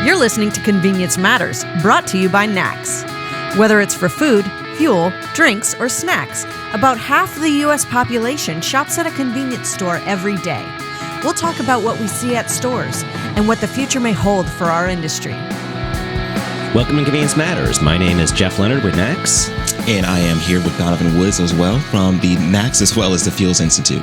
You're listening to Convenience Matters, brought to you by NACS. Whether it's for food, fuel, drinks, or snacks, about half the U.S. population shops at a convenience store every day. We'll talk about what we see at stores and what the future may hold for our industry. Welcome to Convenience Matters. My name is Jeff Lenard with NACS. And I am here with Donovan Woods as well from the NACS as well as the Fuels Institute.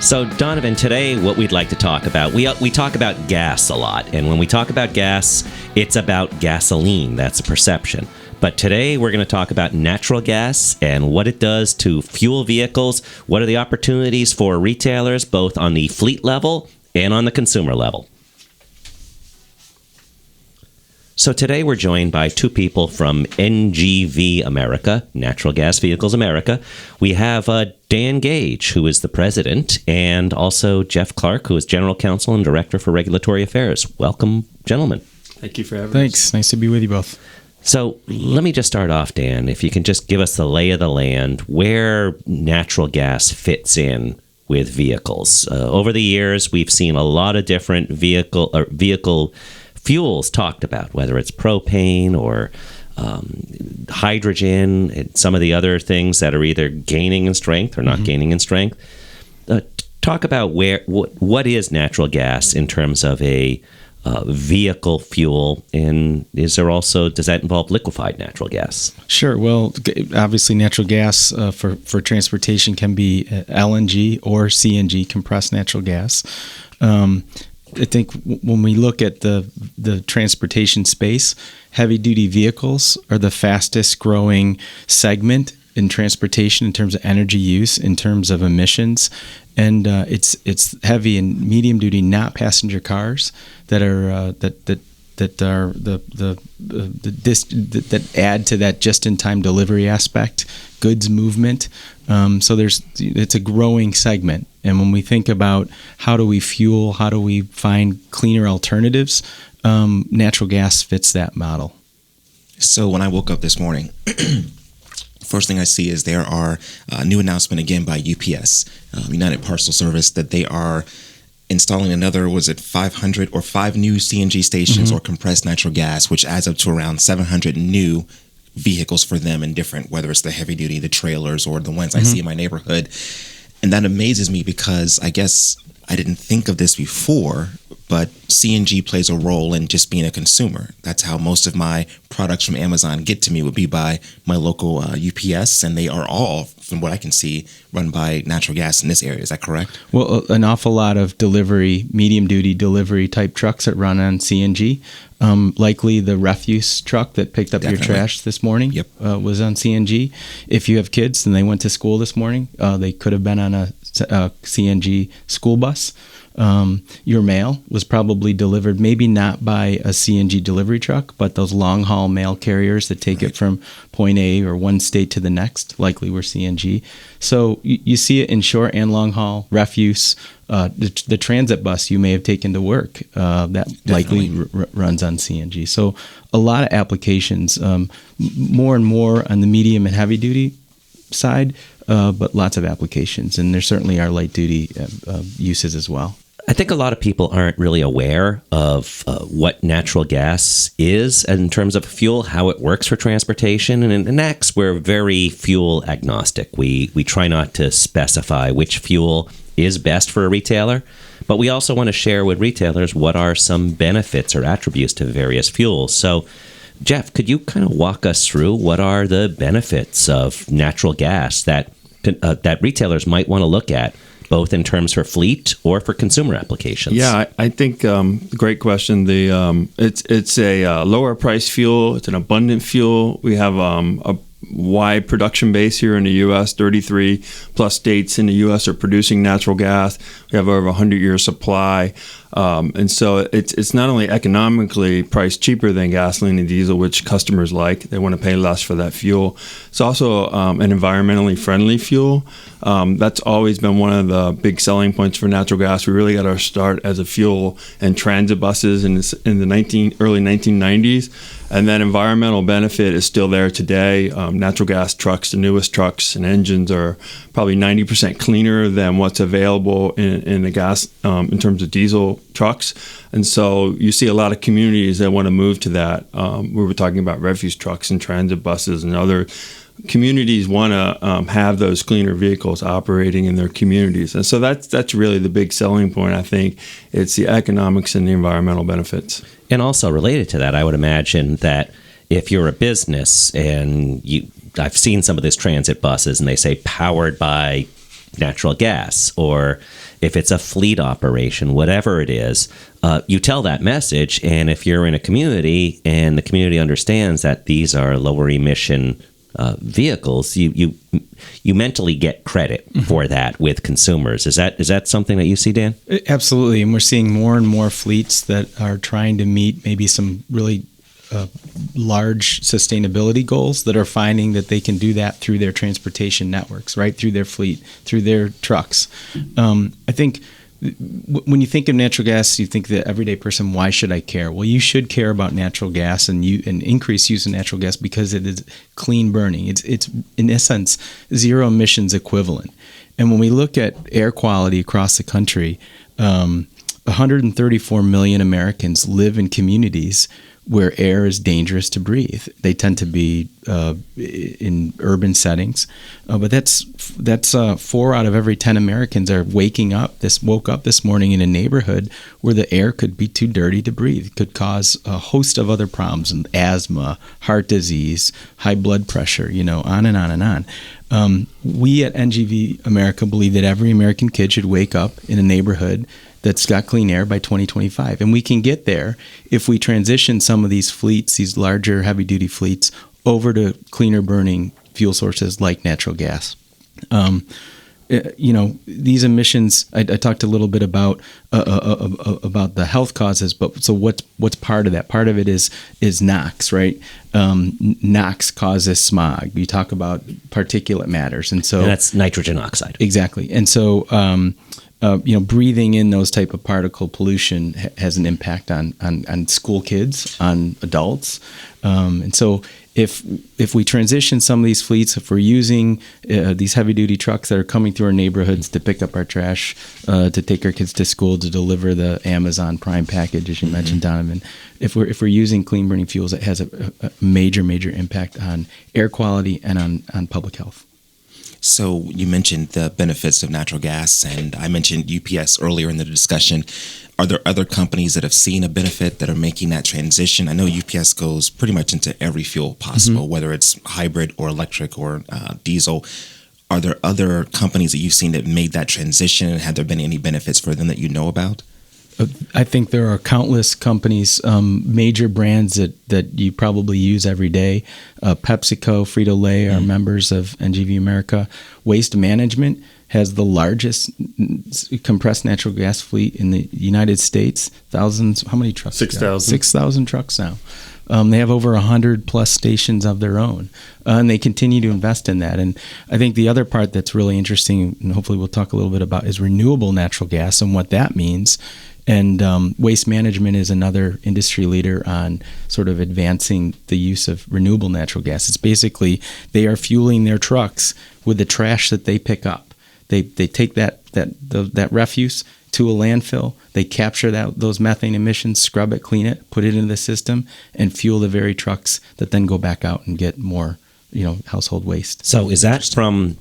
So, Donovan, today what we'd like to talk about, we talk about gas a lot. And when we talk about gas, it's about gasoline. That's a perception. But today we're going to talk about natural gas and what it does to fuel vehicles. What are the opportunities for retailers, both on the fleet level and on the consumer level? So today we're joined by two people from NGV America, Natural Gas Vehicles America. We have Dan Gage, who is the president, and also Jeff Clark, who is general counsel and director for regulatory affairs. Welcome, gentlemen. Thank you for having us. Thanks. Nice to be with you both. So let me just start off, Dan, if you can just give us the lay of the land, where natural gas fits in with vehicles. Over the years, we've seen a lot of different vehicle fuels talked about, whether it's propane or hydrogen and some of the other things that are either gaining in strength or not gaining in strength. Talk about what is natural gas in terms of a vehicle fuel, and does that involve liquefied natural gas? Sure. Well, obviously natural gas for transportation can be LNG or CNG, compressed natural gas. I think when we look at the transportation space, heavy-duty vehicles are the fastest growing segment in transportation in terms of energy use, in terms of emissions, and it's heavy and medium-duty, not passenger cars that are that add to that just-in-time delivery aspect, goods movement. So it's a growing segment. And when we think about how do we fuel, how do we find cleaner alternatives, natural gas fits that model. So when I woke up this morning, first thing I see is there are a new announcement again by UPS, United Parcel Service, that they are installing another, 500 or 5 new CNG stations or compressed natural gas, which adds up to around 700 new vehicles for them in different, whether it's the heavy duty, the trailers, or the ones I see in my neighborhood. And that amazes me because I guess I didn't think of this before, but CNG plays a role in just being a consumer. That's how most of my products from Amazon get to me, would be by my local UPS, and they are all, from what I can see, run by natural gas in this area. Is that correct? Well, an awful lot of medium-duty delivery type trucks that run on CNG. Likely the refuse truck that picked up your trash this morning was on CNG. If you have kids and they went to school this morning, they could have been on a CNG school bus. Your mail was probably delivered, maybe not by a CNG delivery truck, but those long haul mail carriers that take it from point A or one state to the next, likely were CNG. So you see it in short and long haul refuse. The transit bus you may have taken to work, that likely runs on CNG. So a lot of applications, more and more on the medium and heavy duty side, but lots of applications. And there certainly are light duty uses as well. I think a lot of people aren't really aware of what natural gas is in terms of fuel, how it works for transportation. And in NACS, we're very fuel agnostic. We try not to specify which fuel is best for a retailer, but we also want to share with retailers what are some benefits or attributes to various fuels. So, Jeff, could you kind of walk us through what are the benefits of natural gas that retailers might want to look at, both in terms for fleet or for consumer applications? Yeah, I think great question. It's a lower price fuel. It's an abundant fuel. We have a wide production base here in the U.S. 33 plus states in the U.S. are producing natural gas. We have over 100-year supply. And so it's not only economically priced cheaper than gasoline and diesel, which customers like. They want to pay less for that fuel. It's also an environmentally friendly fuel. That's always been one of the big selling points for natural gas. We really got our start as a fuel in transit buses in the early 1990s. And that environmental benefit is still there today. Natural gas trucks, the newest trucks and engines, are probably 90% cleaner than what's available in the gas in terms of diesel trucks. And so you see a lot of communities that want to move to that. We were talking about refuse trucks and transit buses, and other communities want to have those cleaner vehicles operating in their communities. And so that's really the big selling point, I think. It's the economics and the environmental benefits. And also related to that, I would imagine that if you're a business and I've seen some of these transit buses and they say powered by natural gas, or if it's a fleet operation, whatever it is, you tell that message. And if you're in a community and the community understands that these are lower emission vehicles, you mentally get credit for that with consumers. Is that something that you see, Dan? Absolutely, and we're seeing more and more fleets that are trying to meet maybe some really large sustainability goals, that are finding that they can do that through their transportation networks, right, through their fleet, through their trucks. I think when you think of natural gas, you think the everyday person, why should I care? Well, you should care about natural gas and increase use of natural gas because it is clean burning. It's in essence zero emissions equivalent. And when we look at air quality across the country, 134 million Americans live in communities where air is dangerous to breathe. They tend to be in urban settings, but that's 4 out of every 10 Americans woke up this morning in a neighborhood where the air could be too dirty to breathe, could cause a host of other problems, and asthma, heart disease, high blood pressure, on and on and on. We at NGV America believe that every American kid should wake up in a neighborhood that's got clean air by 2025. And we can get there if we transition some of these fleets, these larger heavy-duty fleets, over to cleaner burning fuel sources like natural gas. These emissions, I talked a little bit about the health causes, but so what's part of that? Part of it is NOx, right? NOx causes smog. You talk about particulate matters. And that's nitrogen oxide. Exactly. And so, breathing in those type of particle pollution has an impact on school kids, on adults. And so if we transition some of these fleets, if we're using these heavy duty trucks that are coming through our neighborhoods to pick up our trash, to take our kids to school, to deliver the Amazon Prime package, as you mentioned, Donovan, if we're using clean burning fuels, it has a major impact on air quality and on public health. So you mentioned the benefits of natural gas, and I mentioned UPS earlier in the discussion. Are there other companies that have seen a benefit that are making that transition? I know UPS goes pretty much into every fuel possible, whether it's hybrid or electric or diesel. Are there other companies that you've seen that made that transition, and have there been any benefits for them that you know about? I think there are countless companies, major brands that you probably use every day. PepsiCo, Frito-Lay are members of NGV America. Waste Management has the largest compressed natural gas fleet in the United States. Thousands, how many trucks? 6,000. 6,000 trucks now. They have over 100 plus stations of their own, and they continue to invest in that. And I think the other part that's really interesting, and hopefully we'll talk a little bit about, is renewable natural gas and what that means. And Waste Management is another industry leader on sort of advancing the use of renewable natural gas. It's basically they are fueling their trucks with the trash that they pick up. They take that refuse to a landfill. They capture those methane emissions, scrub it, clean it, put it into the system, and fuel the very trucks that then go back out and get more household waste. So is that from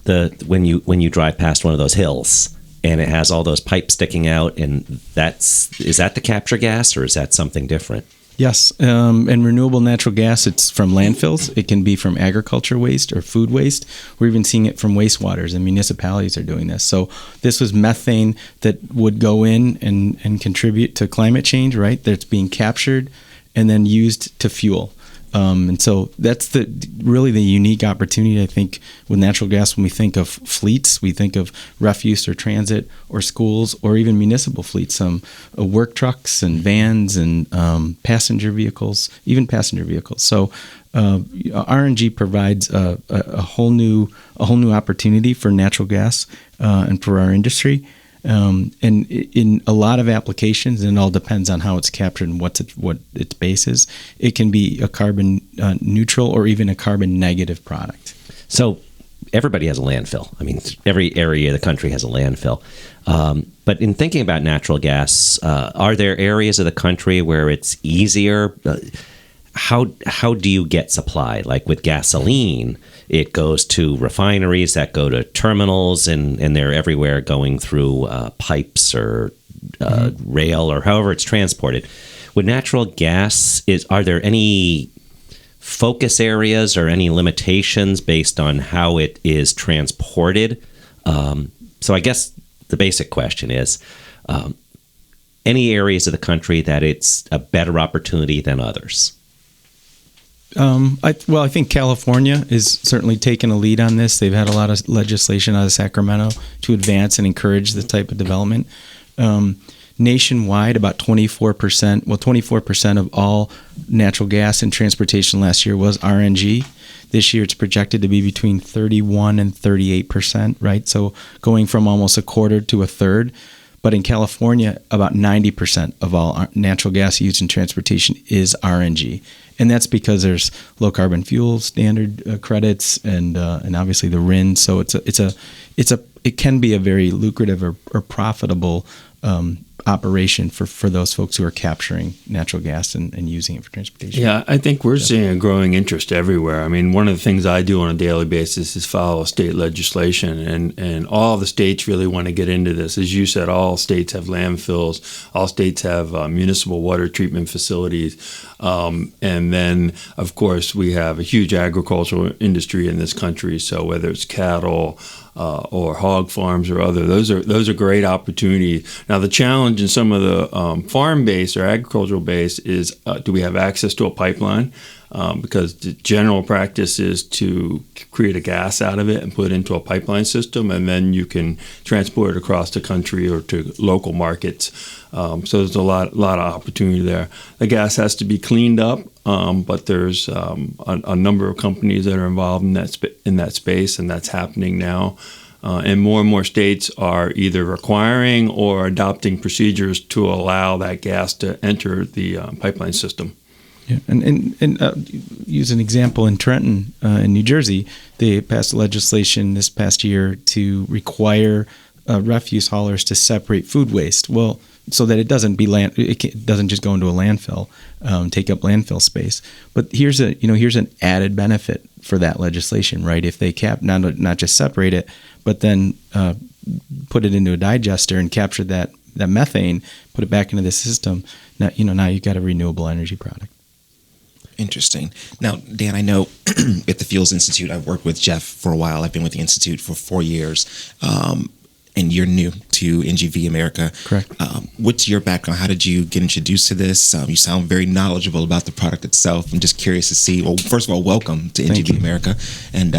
when you drive past one of those hills? And it has all those pipes sticking out, and is that the capture gas, or is that something different? Yes, and renewable natural gas, it's from landfills. It can be from agriculture waste or food waste. We're even seeing it from wastewaters, and municipalities are doing this. So this was methane that would go in and contribute to climate change, right? That's being captured and then used to fuel. And so that's really the unique opportunity, I think, with natural gas. When we think of fleets, we think of refuse or transit or schools or even municipal fleets, work trucks and vans and passenger vehicles, even passenger vehicles. So RNG provides a whole new opportunity for natural gas and for our industry. And in a lot of applications, and it all depends on how it's captured and what its base is, it can be a carbon neutral or even a carbon negative product. So everybody has a landfill. I mean, every area of the country has a landfill. But in thinking about natural gas, are there areas of the country where it's easier? How do you get supply? Like with gasoline, it goes to refineries that go to terminals, and they're everywhere going through pipes or rail or however it's transported. With natural gas, are there any focus areas or any limitations based on how it is transported? So I guess the basic question is, any areas of the country that it's a better opportunity than others? I think California is certainly taking a lead on this. They've had a lot of legislation out of Sacramento to advance and encourage this type of development. Nationwide, about 24% of all natural gas in transportation last year was RNG. This year, it's projected to be between 31 and 38%, right? So going from almost a quarter to a third. But in California, about 90% of all natural gas used in transportation is RNG. And that's because there's low carbon fuel standard credits and obviously the RIN. So it can be a very lucrative or profitable operation for those folks who are capturing natural gas and using it for transportation. Yeah, I think we're seeing a growing interest everywhere. I mean, one of the things I do on a daily basis is follow state legislation, and all the states really want to get into this. As you said, all states have landfills, all states have municipal water treatment facilities, and then, of course, we have a huge agricultural industry in this country. So whether it's cattle, or hog farms or other, those are great opportunities. Now the challenge in some of the farm base or agricultural base is do we have access to a pipeline? Because the general practice is to create a gas out of it and put it into a pipeline system, and then you can transport it across the country or to local markets. So there's a lot of opportunity there. The gas has to be cleaned up, but there's a number of companies that are involved in that space, and that's happening now. And more states are either requiring or adopting procedures to allow that gas to enter the pipeline system. Yeah, and use an example in Trenton, in New Jersey, they passed legislation this past year to require refuse haulers to separate food waste. Well, so that it doesn't just go into a landfill, take up landfill space. But here's an added benefit for that legislation, right? If they not just separate it, but then put it into a digester and capture that methane, put it back into the system. Now you've got a renewable energy product. Interesting. Now, Dan, I know at the Fuels Institute, I've worked with Jeff for a while. I've been with the Institute for 4 years. And you're new to NGV America. Correct. What's your background? How did you get introduced to this? You sound very knowledgeable about the product itself. I'm just curious to see. Well, first of all, welcome to NGV America. And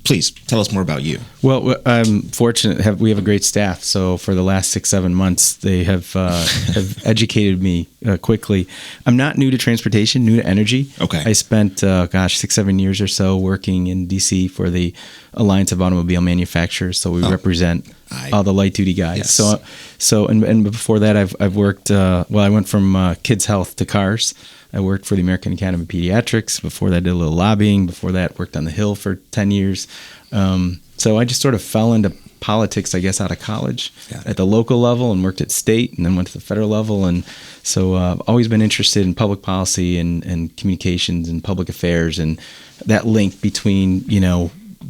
please tell us more about you. Well, I'm fortunate. We have a great staff. So for the last 6-7 months, they have educated me quickly. I'm not new to transportation, new to energy. Okay. I spent 6-7 years or so working in DC for the Alliance of Automobile Manufacturers. So we represent all the light duty guys. Yes. So before that, I've worked. I went from kids' health to cars. I worked for the American Academy of Pediatrics. Before that, I did a little lobbying. Before that, worked on the Hill for 10 years. So I just sort of fell into politics, I guess, out of college at the local level, and worked at state, and then went to the federal level. And so I've always been interested in public policy and communications and public affairs, and that link between,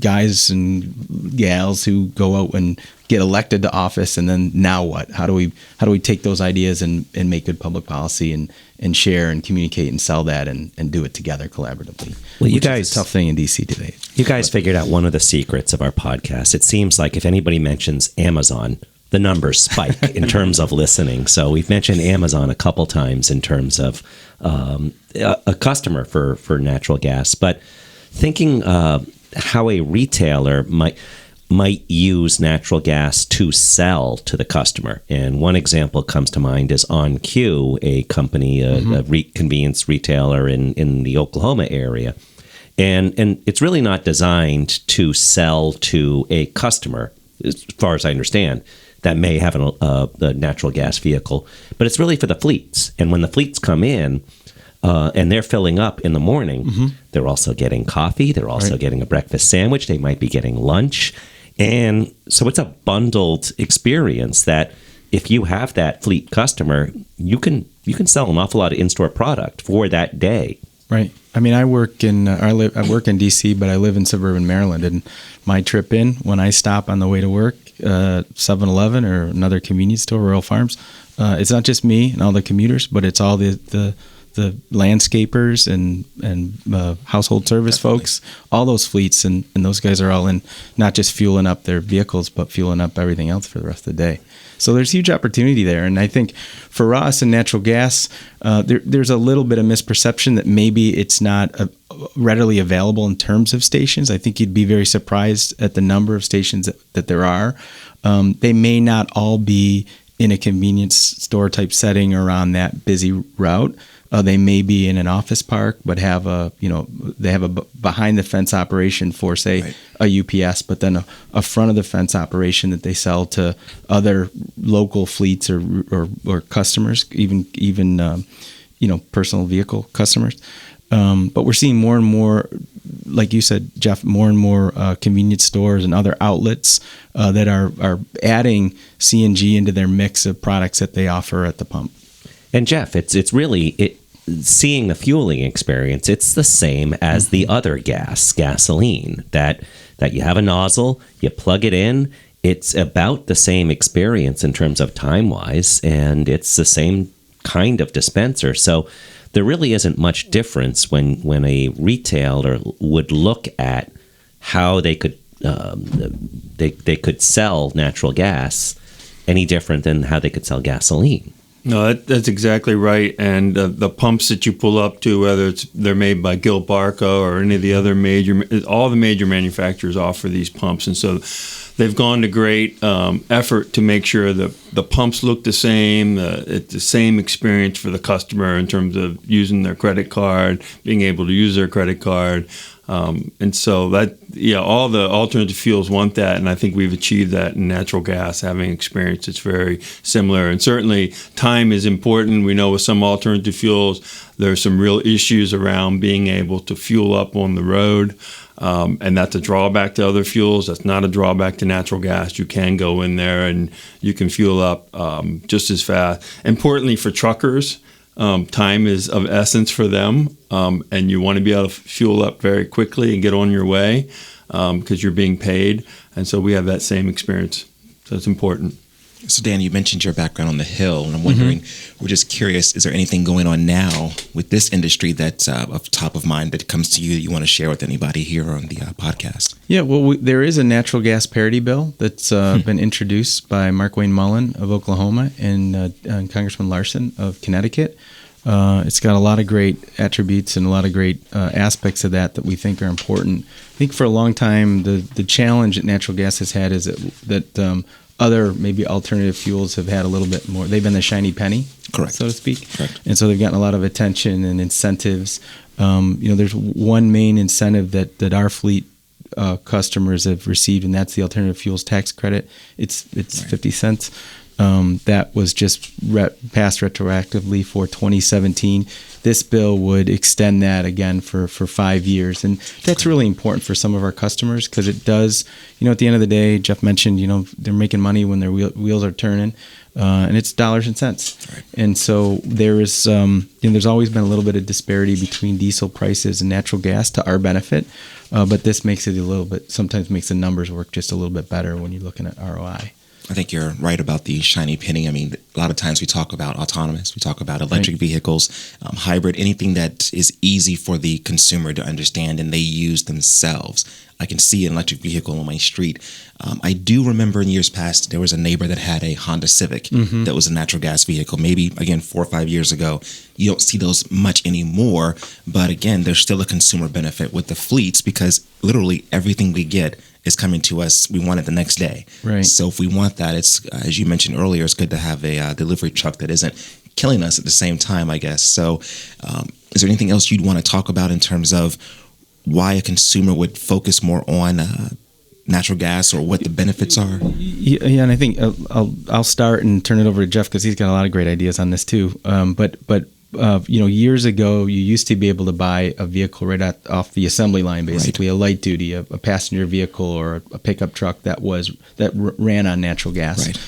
guys and gals who go out and get elected to office, and then now what? How do we take those ideas and make good public policy and share and communicate and sell that and do it together collaboratively? Well, you which guys, is a tough thing in DC today. You guys figured out one of the secrets of our podcast. It seems like if anybody mentions Amazon, the numbers spike in terms of listening. So we've mentioned Amazon a couple times in terms of a customer for natural gas, but thinking how a retailer might use natural gas to sell to the customer. And one example comes to mind is On Q, a company, a convenience retailer in the Oklahoma area. And it's really not designed to sell to a customer, as far as I understand, that may have a natural gas vehicle, but it's really for the fleets. And when the fleets come in, and they're filling up in the morning, they're also getting coffee. They're also getting a breakfast sandwich. They might be getting lunch. And so it's a bundled experience that if you have that fleet customer, you can sell an awful lot of in-store product for that day. Right. I mean, I work in DC, but I live in suburban Maryland, and my trip in, when I stop on the way to work, 7-Eleven or another convenience store, Royal Farms, it's not just me and all the commuters, but it's all the landscapers and household service folks, all those fleets, and those guys are all in, not just fueling up their vehicles, but fueling up everything else for the rest of the day. So there's huge opportunity there. And I think for us in natural gas, there's a little bit of misperception that maybe it's not readily available in terms of stations. I think you'd be very surprised at the number of stations that there are. They may not all be in a convenience store type setting or on that busy route. They may be in an office park, but have they have a behind the fence operation for, say, a UPS, but then a front of the fence operation that they sell to other local fleets or customers, even personal vehicle customers. But we're seeing more and more, like you said, Jeff, more and more convenience stores and other outlets that are adding CNG into their mix of products that they offer at the pump. And Jeff, it's really seeing the fueling experience. It's the same as the other gasoline, that you have a nozzle, you plug it in. It's about the same experience in terms of time-wise, and it's the same kind of dispenser. So there really isn't much difference when a retailer would look at how they could they could sell natural gas any different than how they could sell gasoline. No, that's exactly right. And the pumps that you pull up to, whether they're made by Gilbarco or any of the other all the major manufacturers offer these pumps. And so they've gone to great effort to make sure the pumps look the same. It's the same experience for the customer in terms of using their credit card, being able to use their credit card. And so all the alternative fuels want that, and I think we've achieved that in natural gas, having experience it's very similar. And certainly time is important. We know with some alternative fuels, there's some real issues around being able to fuel up on the road, and that's a drawback to other fuels. That's not a drawback to natural gas. You can go in there and you can fuel up just as fast. Importantly for truckers, time is of essence for them, and you want to be able to fuel up very quickly and get on your way because you're being paid. And so we have that same experience. So it's important. So Dan, you mentioned your background on the Hill, and I'm wondering, we're just curious, is there anything going on now with this industry that's of top of mind that comes to you that you want to share with anybody here on the podcast? Yeah, well, there is a natural gas parity bill that's been introduced by Mark Wayne Mullen of Oklahoma and Congressman Larson of Connecticut. It's got a lot of great attributes and a lot of great aspects of that we think are important. I think for a long time, the challenge that natural gas has had is that other maybe alternative fuels have had a little bit more. They've been the shiny penny, correct, so to speak. Correct. And so they've gotten a lot of attention and incentives. There's one main incentive that our fleet customers have received, and that's the alternative fuels tax credit. It's 50 cents. That was just passed retroactively for 2017. This bill would extend that again for 5 years. And that's really important for some of our customers because it does, at the end of the day, Jeff mentioned, they're making money when their wheels are turning, and it's dollars and cents. Right. And so there is, there's always been a little bit of disparity between diesel prices and natural gas to our benefit. But this makes it sometimes makes the numbers work just a little bit better when you're looking at ROI. I think you're right about the shiny penny. I mean, a lot of times we talk about autonomous, we talk about electric vehicles, hybrid, anything that is easy for the consumer to understand and they use themselves. I can see an electric vehicle on my street. I do remember in years past, there was a neighbor that had a Honda Civic that was a natural gas vehicle. Maybe, again, 4 or 5 years ago. You don't see those much anymore. But again, there's still a consumer benefit with the fleets because literally everything we get is coming to us. We want it the next day. Right. So if we want that, it's, as you mentioned earlier, it's good to have a delivery truck that isn't killing us at the same time, I guess. So is there anything else you'd want to talk about in terms of why a consumer would focus more on natural gas or what the benefits are? Yeah, and I think I'll start and turn it over to Jeff because he's got a lot of great ideas on this too. But years ago, you used to be able to buy a vehicle right off the assembly line, basically a light duty, a passenger vehicle or a pickup truck that ran on natural gas. Right.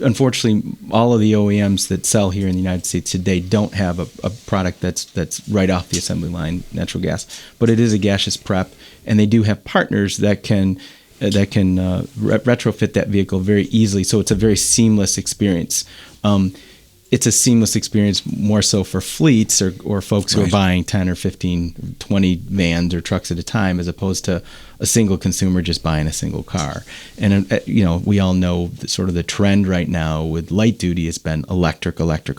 Unfortunately, all of the OEMs that sell here in the United States today don't have a product that's right off the assembly line, natural gas. But it is a gaseous prep, and they do have partners that can retrofit that vehicle very easily. So it's a very seamless experience. It's a seamless experience more so for fleets or folks who are buying 10 or 15, 20 vans or trucks at a time, as opposed to a single consumer just buying a single car. And, we all know sort of the trend right now with light duty has been electric. Correct.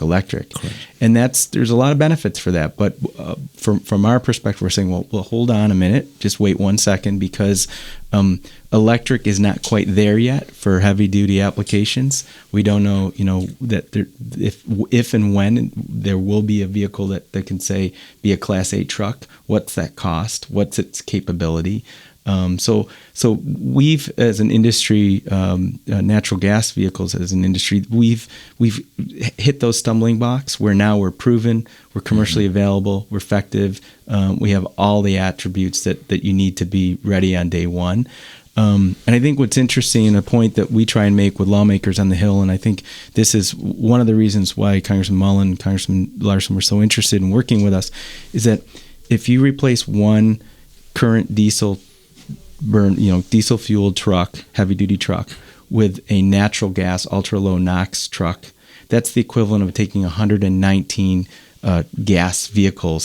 And there's a lot of benefits for that. But from our perspective, we're saying, well, hold on a minute, just wait 1 second, because electric is not quite there yet for heavy duty applications. We don't know, that if and when there will be a vehicle that can say be a Class 8 truck. What's that cost? What's its capability? So we've, as an industry, natural gas vehicles as an industry, we've hit those stumbling blocks where now we're proven, we're commercially available, we're effective, we have all the attributes that you need to be ready on day one. And I think what's interesting, and a point that we try and make with lawmakers on the Hill, and I think this is one of the reasons why Congressman Mullen and Congressman Larson were so interested in working with us, is that if you replace one current diesel fueled truck, heavy duty truck, with a natural gas ultra low NOx truck, that's the equivalent of taking 119 gas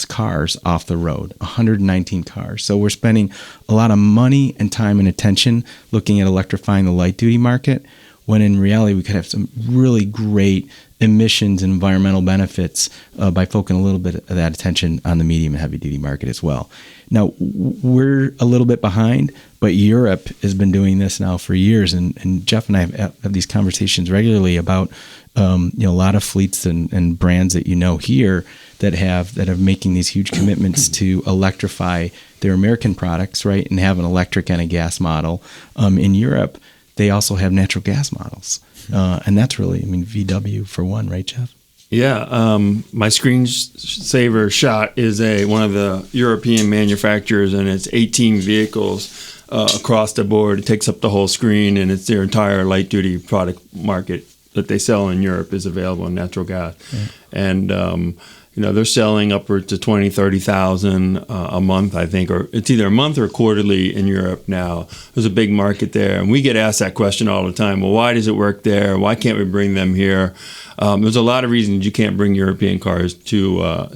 cars off the road, 119 cars. So we're spending a lot of money and time and attention looking at electrifying the light duty market, when in reality we could have some really great emissions and environmental benefits by focusing a little bit of that attention on the medium and heavy duty market as well. Now, we're a little bit behind, but Europe has been doing this now for years, and Jeff and I have these conversations regularly about a lot of fleets and brands that here that are making these huge commitments to electrify their American products, right, and have an electric and a gas model. In Europe, they also have natural gas models, and that's really, VW for one, right, Jeff? Yeah, my screensaver shot is one of the European manufacturers, and it's 18 vehicles across the board. It takes up the whole screen, and it's their entire light-duty product market that they sell in Europe is available in natural gas. Yeah. And they're selling upwards to 20,000, 30,000 a month, I think, or it's either a month or quarterly in Europe now. There's a big market there, and we get asked that question all the time. Well, why does it work there? Why can't we bring them here? There's a lot of reasons you can't bring European cars to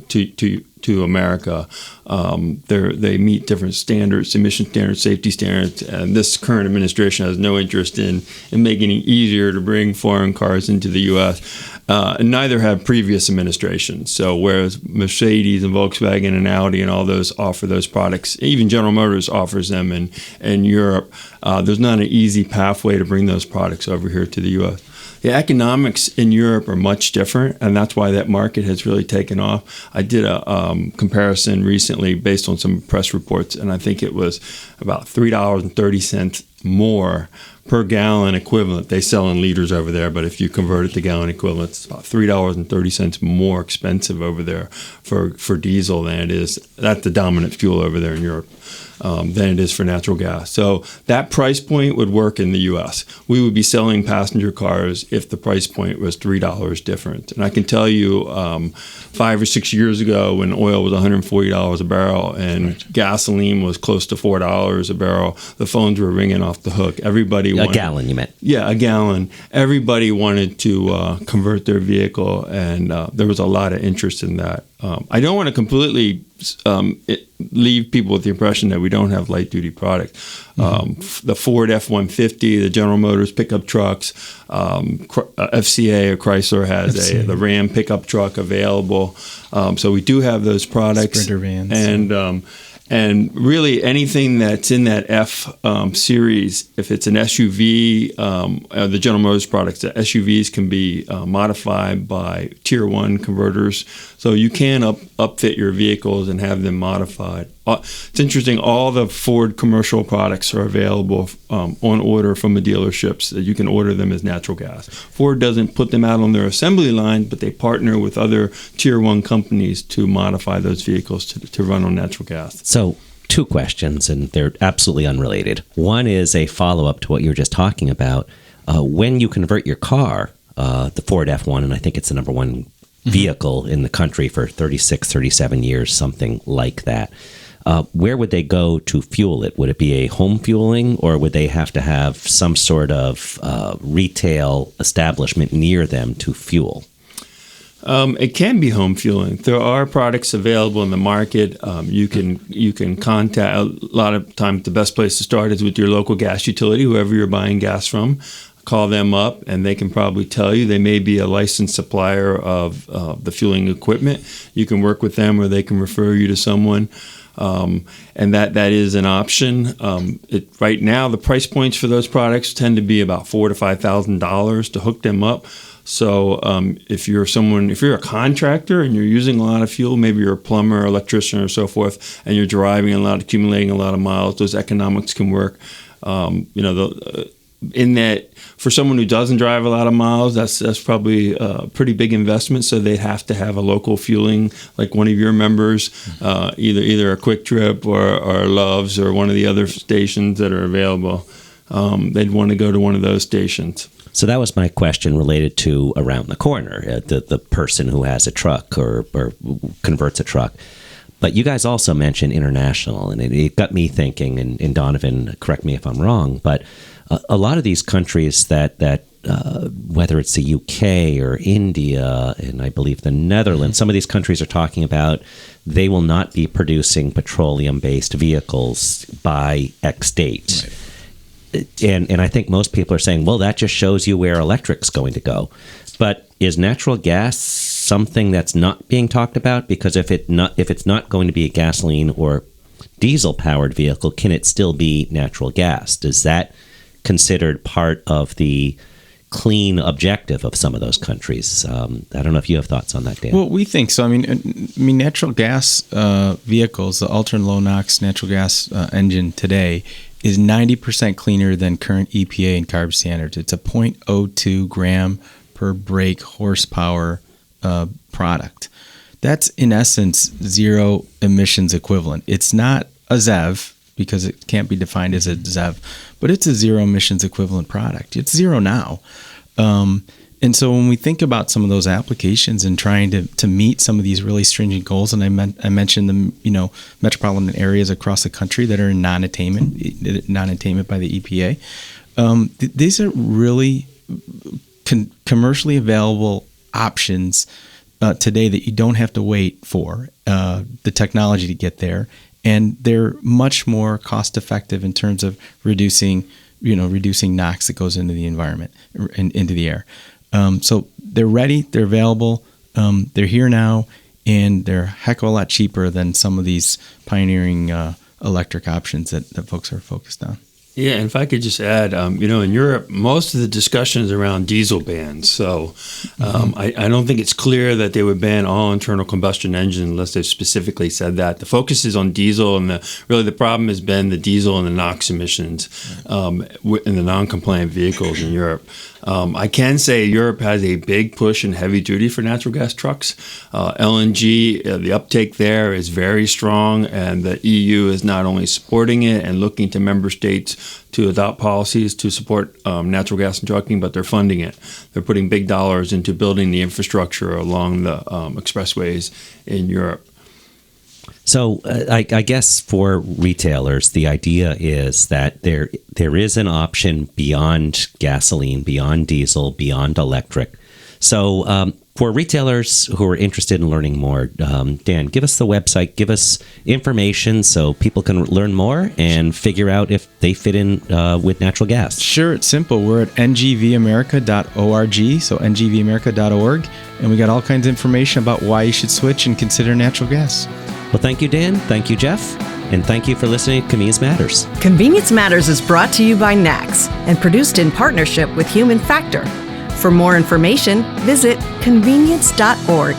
America. They meet different standards, emission standards, safety standards, and this current administration has no interest in making it easier to bring foreign cars into the U.S., and neither have previous administrations. So whereas Mercedes and Volkswagen and Audi and all those offer those products, even General Motors offers them in Europe, there's not an easy pathway to bring those products over here to the U.S. The economics in Europe are much different, and that's why that market has really taken off. I did a comparison recently based on some press reports, and I think it was about $3.30 more per gallon equivalent. They sell in liters over there, but if you convert it to gallon equivalent, it's about $3.30 more expensive over there for diesel than it is. That's the dominant fuel over there in Europe. Than it is for natural gas. So that price point would work in the U.S. We would be selling passenger cars if the price point was $3 different. And I can tell you 5 or 6 years ago when oil was $140 a barrel and gasoline was close to $4 a barrel, the phones were ringing off the hook. Everybody wanted... A gallon, you meant? Yeah, a gallon. Everybody wanted to convert their vehicle, and there was a lot of interest in that. I don't want to completely leave people with the impression that we don't have light-duty products. The Ford F-150, the General Motors pickup trucks, FCA or Chrysler has the Ram pickup truck available. So we do have those products. Sprinter vans. And really anything that's in that F series, if it's an SUV, the General Motors products, the SUVs can be modified by Tier 1 converters. So you can upfit your vehicles and have them modified. It's interesting, all the Ford commercial products are available on order from the dealerships. That you can order them as natural gas. Ford doesn't put them out on their assembly line, but they partner with other Tier 1 companies to modify those vehicles to run on natural gas. So 2 questions, and they're absolutely unrelated. One is a follow-up to what you were just talking about. When you convert your car, the Ford F1, and I think it's the number 1 vehicle in the country for 36, 37 years, something like that. Where would they go to fuel it? Would it be a home fueling, or would they have to have some sort of retail establishment near them to fuel? It can be home fueling. There are products available in the market. You can contact. A lot of times, the best place to start is with your local gas utility, whoever you're buying gas from. Call them up, and they can probably tell you. They may be a licensed supplier of the fueling equipment. You can work with them, or they can refer you to someone. And that is an option. Right now, the price points for those products tend to be about $4,000 to $5,000 to hook them up. So if you're a contractor and you're using a lot of fuel, maybe you're a plumber, electrician, or so forth, and you're driving a lot, accumulating a lot of miles, those economics can work. In that, for someone who doesn't drive a lot of miles, that's probably a pretty big investment. So they'd have to have a local fueling, like one of your members, either a Quick Trip or Love's or one of the other stations that are available. They'd want to go to one of those stations. So that was my question related to around the corner, the person who has a truck or converts a truck. But you guys also mentioned international, and it got me thinking, and Donovan, correct me if I'm wrong, but a lot of these countries that whether it's the UK or India, and I believe the Netherlands, some of these countries are talking about they will not be producing petroleum-based vehicles by X date. Right. And I think most people are saying, well, that just shows you where electric's going to go. But is natural gas something that's not being talked about? Because if it's not going to be a gasoline or diesel-powered vehicle, can it still be natural gas? Is that considered part of the clean objective of some of those countries? I don't know if you have thoughts on that, Dan. Well, we think so. I mean, natural gas vehicles, the ultra low NOx natural gas engine today is 90% cleaner than current EPA and CARB standards. It's a 0.02 gram per brake horsepower product. That's in essence zero emissions equivalent. It's not a ZEV because it can't be defined as a ZEV, but it's a zero emissions equivalent product. It's zero now. And so when we think about some of those applications and trying to meet some of these really stringent goals, and I mentioned the metropolitan areas across the country that are in non-attainment by the EPA, these are really commercially available options today that you don't have to wait for the technology to get there, and they're much more cost effective in terms of reducing NOx that goes into the environment and into the air. So they're ready, they're available, they're here now, and they're a heck of a lot cheaper than some of these pioneering electric options that folks are focused on. Yeah, and if I could just add, in Europe, most of the discussion is around diesel bans. So I don't think it's clear that they would ban all internal combustion engines unless they've specifically said that. The focus is on diesel, and the problem has been the diesel and the NOx emissions in the non-compliant vehicles in Europe. I can say Europe has a big push in heavy duty for natural gas trucks. LNG, the uptake there is very strong, and the EU is not only supporting it and looking to member states to adopt policies to support natural gas and trucking, but they're funding it. They're putting big dollars into building the infrastructure along the expressways in Europe. So I guess for retailers, the idea is that there is an option beyond gasoline, beyond diesel, beyond electric. So for retailers who are interested in learning more, Dan, give us the website, give us information so people can learn more and figure out if they fit in with natural gas. Sure, it's simple. We're at ngvamerica.org, so ngvamerica.org, and we got all kinds of information about why you should switch and consider natural gas. Well, thank you, Dan. Thank you, Jeff. And thank you for listening to Convenience Matters. Convenience Matters is brought to you by NACS and produced in partnership with Human Factor. For more information, visit convenience.org.